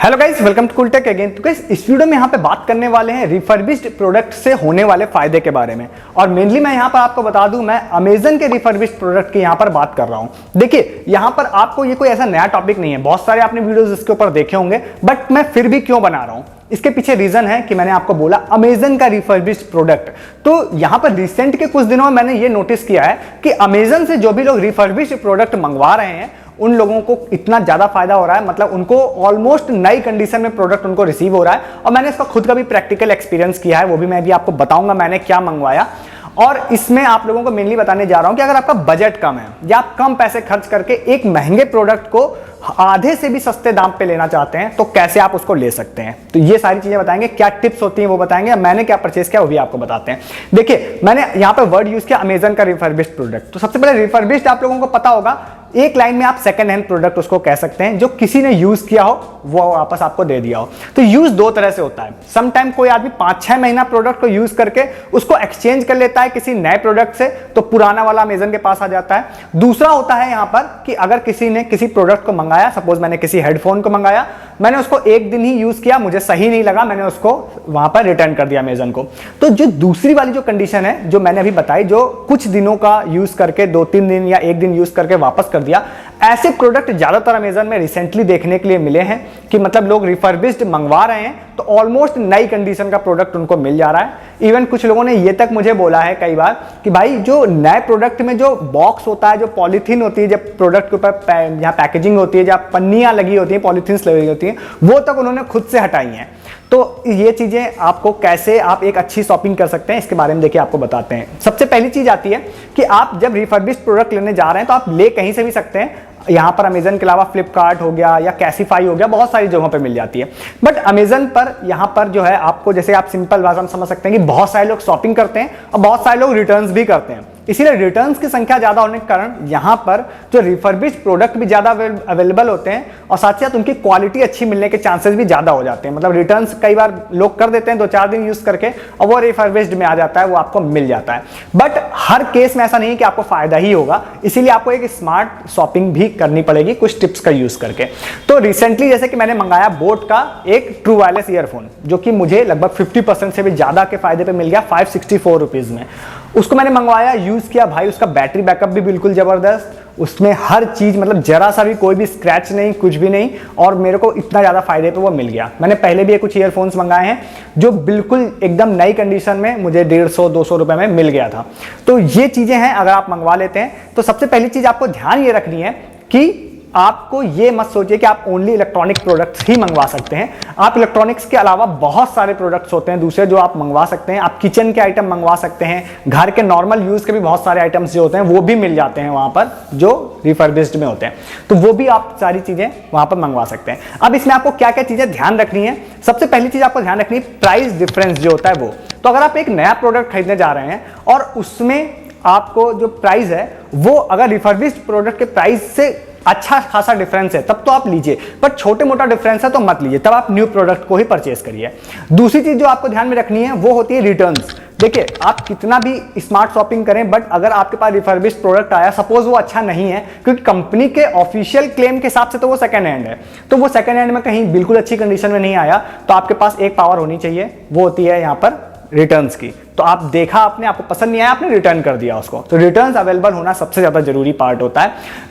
Hello guys, welcome to Cooltech again. तो guys, इस video में यहाँ पे बात करने वाले हैं रिफर्बिश्ड प्रोडक्ट से होने वाले फायदे के बारे में। और मेनली मैं यहाँ पर आपको बता दूं, मैं अमेजन के रिफर्बिश्ड प्रोडक्ट की यहाँ पर बात कर रहा हूँ। देखिए, यहाँ पर आपको ये कोई ऐसा नया टॉपिक नहीं है, बहुत सारे आपने वीडियोस इसके ऊपर देखे होंगे, बट मैं फिर भी क्यों बना रहा हूँ, इसके पीछे रीजन है कि मैंने आपको बोला अमेजन का रिफर्बिश्ड प्रोडक्ट। तो यहां पर रिसेंट के कुछ दिनों में मैंने ये नोटिस किया है कि अमेजन से जो भी लोग रिफर्बिश्ड प्रोडक्ट मंगवा रहे हैं उन लोगों को इतना ज्यादा फायदा हो रहा है, मतलब उनको ऑलमोस्ट नई कंडीशन में प्रोडक्ट उनको रिसीव हो रहा है। और मैंने इसका खुद का भी प्रैक्टिकल एक्सपीरियंस किया है, वो भी मैं भी आपको बताऊंगा मैंने क्या मंगवाया। और इसमें आप लोगों को मेनली बताने जा रहा हूं कि अगर आपका बजट कम है या आप कम पैसे खर्च करके एक महंगे प्रोडक्ट को आधे से भी सस्ते दाम पे लेना चाहते हैं तो कैसे आप उसको ले सकते हैं। तो ये सारी चीजें बताएंगे, क्या टिप्स होती हैं वो बताएंगे, मैंने क्या परचेस किया वो भी आपको बताते हैं। देखिए, मैंने यहाँ पर वर्ड यूज किया अमेजन का रिफर्बिश्ड प्रोडक्ट। तो सबसे पहले रिफर्बिश्ड आप लोगों को पता होगा, एक लाइन में आप सेकंड हैंड प्रोडक्ट उसको कह सकते हैं, जो किसी ने यूज किया हो वो वापस आपको दे दिया हो। तो यूज दो तरह से होता है। सम टाइम कोई आदमी 5-6 महीना प्रोडक्ट को यूज करके उसको एक्सचेंज कर लेता है किसी नए प्रोडक्ट से, तो पुराना वाला अमेजन के पास आ जाता है। दूसरा होता है यहाँ पर कि अगर किसी ने किसी प्रोडक्ट को मंगाया, सपोज मैंने किसी हेडफोन को मंगाया, मैंने उसको एक दिन ही यूज किया, मुझे सही नहीं लगा, मैंने उसको वहां पर रिटर्न कर दिया अमेजन को। तो जो दूसरी वाली जो कंडीशन है जो मैंने अभी बताई, जो कुछ दिनों का यूज करके 2-3 दिन या एक दिन यूज करके वापस कर दिया, ऐसे प्रोडक्ट ज्यादातर अमेजन में रिसेंटली देखने के लिए मिले हैं कि मतलब लोग रिफर्बिश्ड मंगवा रहे हैं तो ऑलमोस्ट नई कंडीशन का प्रोडक्ट उनको मिल जा रहा है। इवन कुछ लोगों ने ये तक मुझे बोला है कई बार कि भाई जो नए प्रोडक्ट में जो बॉक्स होता है, जो पॉलीथीन होती है, जब प्रोडक्ट के ऊपर जहाँ पैकेजिंग होती है, जहाँ पन्नियां लगी होती हैं, पॉलीथीन्स लगी होती हैं, वो तक उन्होंने खुद से हटाई हैं। तो ये चीजें आपको कैसे आप एक अच्छी शॉपिंग कर सकते हैं इसके बारे में देखिए आपको बताते हैं। सबसे पहली चीज आती है कि आप जब रिफर्बिश्ड प्रोडक्ट लेने जा रहे हैं तो आप ले कहीं से भी सकते हैं। यहाँ पर अमेजन के अलावा फ्लिपकार्ट हो गया या कैसीफाई हो गया, बहुत सारी जगहों पे मिल जाती है। बट अमेजन पर यहाँ पर जो है आपको, जैसे आप सिंपल भाषा में समझ सकते हैं कि बहुत सारे लोग शॉपिंग करते हैं और बहुत सारे लोग रिटर्न्स भी करते हैं। इसीलिए रिटर्न्स की संख्या ज्यादा होने के कारण यहाँ पर जो रिफर्बिश्ड प्रोडक्ट भी ज्यादा अवेलेबल होते हैं और साथ ही साथ उनकी क्वालिटी अच्छी मिलने के चांसेस भी ज्यादा हो जाते हैं। मतलब रिटर्न्स कई बार लोग कर देते हैं 2-4 दिन यूज करके और वो रिफर्बिश्ड में आ जाता है, वो आपको मिल जाता है। बट हर केस में ऐसा नहीं है कि आपको फायदा ही होगा, इसीलिए आपको एक स्मार्ट शॉपिंग भी करनी पड़ेगी कुछ टिप्स का यूज करके। तो रिसेंटली जैसे कि मैंने मंगाया बोट का एक ट्रू वायरलेस ईयरफोन, जो कि मुझे लगभग 50% से भी ज्यादा के फायदे पे मिल गया 564 रुपीज में। उसको मैंने मंगवाया, यूज किया, भाई उसका बैटरी बैकअप भी बिल्कुल जबरदस्त, उसमें हर चीज मतलब जरा सा भी कोई भी स्क्रैच नहीं, कुछ भी नहीं, और मेरे को इतना ज्यादा फायदे पे वो मिल गया। मैंने पहले भी कुछ ईयरफोन्स मंगाए हैं जो बिल्कुल एकदम नई कंडीशन में मुझे 150-200 रुपए में मिल गया था। तो ये चीजें हैं, अगर आप मंगवा लेते हैं तो सबसे पहली चीज आपको ध्यान ये रखनी है कि आपको ये मत सोचिए कि आप ओनली इलेक्ट्रॉनिक प्रोडक्ट्स ही मंगवा सकते हैं। आप इलेक्ट्रॉनिक्स के अलावा बहुत सारे प्रोडक्ट्स होते हैं दूसरे जो आप मंगवा सकते हैं। आप किचन के आइटम मंगवा सकते हैं, घर के नॉर्मल यूज के भी बहुत सारे आइटम्स जो होते हैं वो भी मिल जाते हैं वहां पर जो रिफर्बिश्ड में होते हैं। तो वो भी आप सारी चीजें वहां पर मंगवा सकते हैं। अब इसमें आपको क्या क्या चीजें ध्यान रखनी है, सबसे पहली चीज आपको ध्यान रखनी है प्राइस डिफरेंस जो होता है वो। तो अगर आप एक नया प्रोडक्ट खरीदने जा रहे हैं और उसमें आपको जो प्राइस है वो अगर रिफर्बिश्ड प्रोडक्ट के प्राइस से अच्छा खासा डिफरेंस है तब तो आप लीजिए, पर छोटे मोटा डिफरेंस है तो मत लीजिए, तब आप न्यू प्रोडक्ट को ही परचेस करिए। दूसरी चीज जो आपको ध्यान में रखनी है वो होती है रिटर्न्स। देखिए, आप कितना भी स्मार्ट शॉपिंग करें, बट अगर आपके पास रिफर्बिश्ड प्रोडक्ट आया, सपोज वो अच्छा नहीं है, क्योंकि कंपनी के ऑफिशियल क्लेम के हिसाब से तो वो सेकंड हैंड है, तो वो सेकंड हैंड में कहीं बिल्कुल अच्छी कंडीशन में नहीं आया, तो आपके पास एक पावर होनी चाहिए, वो होती है यहाँ पर रिटर्न्स की। तो आप देखा, आपने, आपको पसंद नहीं आया, आपने रिटर्न कर दिया उसको, तो रिटर्न्स अवेलेबल होना सबसे ज्यादा जरूरी पार्ट होता है।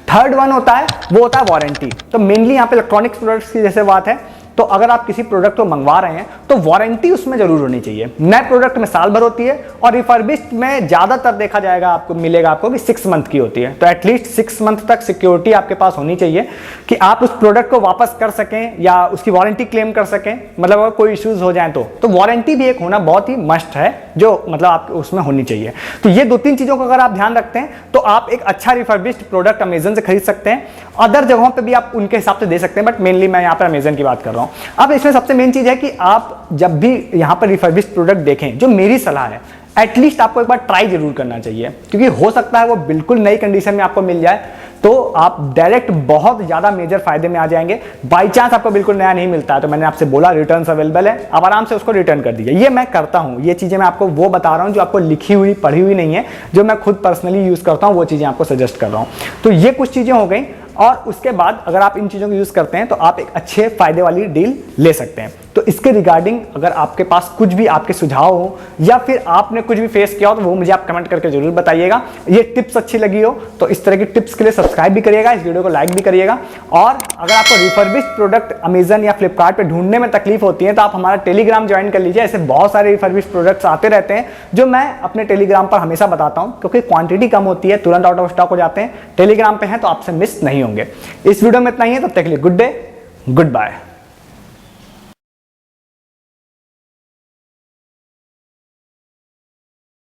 थर्ड वन होता है वो होता है वारंटी। तो मेनली यहाँ पे इलेक्ट्रॉनिक्स प्रोडक्ट्स की जैसे बात है, तो अगर आप किसी प्रोडक्ट को मंगवा रहे हैं तो वारंटी उसमें जरूर होनी चाहिए। नए प्रोडक्ट में साल भर होती है और रिफर्बिश्ड में ज्यादातर देखा जाएगा आपको मिलेगा आपको कि 6 मंथ की होती है। तो एटलीस्ट 6 मंथ तक सिक्योरिटी आपके पास होनी चाहिए कि आप उस प्रोडक्ट को वापस कर सकें या उसकी वारंटी क्लेम कर सकें, मतलब अगर कोई इश्यूज हो जाए तो वारंटी भी एक होना बहुत ही मस्ट है, जो मतलब आप उसमें होनी चाहिए। तो ये 2-3 चीजों का अगर आप ध्यान रखते हैं तो आप एक अच्छा रिफर्बिश्ड प्रोडक्ट अमेजन से खरीद सकते हैं। अदर जगहों पे भी आप उनके हिसाब से दे सकते हैं, बट मेनली मैं यहाँ पर अमेजन की बात कर रहा हूँ। अब इसमें सबसे मेन चीज है कि आप जब भी यहाँ पर रिफर्बिश्ड प्रोडक्ट देखें, जो मेरी सलाह है, एटलीस्ट आपको एक बार ट्राई जरूर करना चाहिए, क्योंकि हो सकता है वो बिल्कुल नई कंडीशन में आपको मिल जाए तो आप डायरेक्ट बहुत ज्यादा मेजर फायदे में आ जाएंगे। बाई चांस आपको बिल्कुल नया नहीं मिलता है तो मैंने आपसे बोला रिटर्न्स अवेलेबल है, आप आराम से उसको रिटर्न कर दीजिए। ये मैं करता हूँ, ये चीजें मैं आपको वो बता रहा हूँ जो आपको लिखी हुई पढ़ी हुई नहीं है, जो मैं खुद पर्सनली यूज करता हूँ, वो चीजें आपको सजेस्ट कर रहा हूँ। तो ये कुछ चीजें हो गई। और उसके बाद अगर आप इन चीज़ों को यूज़ करते हैं तो आप एक अच्छे फायदे वाली डील ले सकते हैं। तो इसके रिगार्डिंग अगर आपके पास कुछ भी आपके सुझाव हो या फिर आपने कुछ भी फेस किया हो तो वो मुझे आप कमेंट करके जरूर बताइएगा। ये टिप्स अच्छी लगी हो तो इस तरह की टिप्स के लिए सब्सक्राइब भी करिएगा, इस वीडियो को लाइक भी करिएगा। और अगर आपको रिफर्बिश्ड प्रोडक्ट अमेजन या फ्लिपकार्ट पे ढूंढने में तकलीफ होती है तो आप हमारा टेलीग्राम ज्वाइन कर लीजिए। ऐसे बहुत सारे रिफर्बिश्ड प्रोडक्ट्स आते रहते हैं जो मैं अपने टेलीग्राम पर हमेशा बताता हूं, क्योंकि क्वांटिटी कम होती है, तुरंत आउट ऑफ स्टॉक हो जाते हैं। टेलीग्राम पे हैं तो आपसे मिस नहीं होंगे। इस वीडियो में इतना ही है, तब तक के लिए गुड डे, गुड बाय।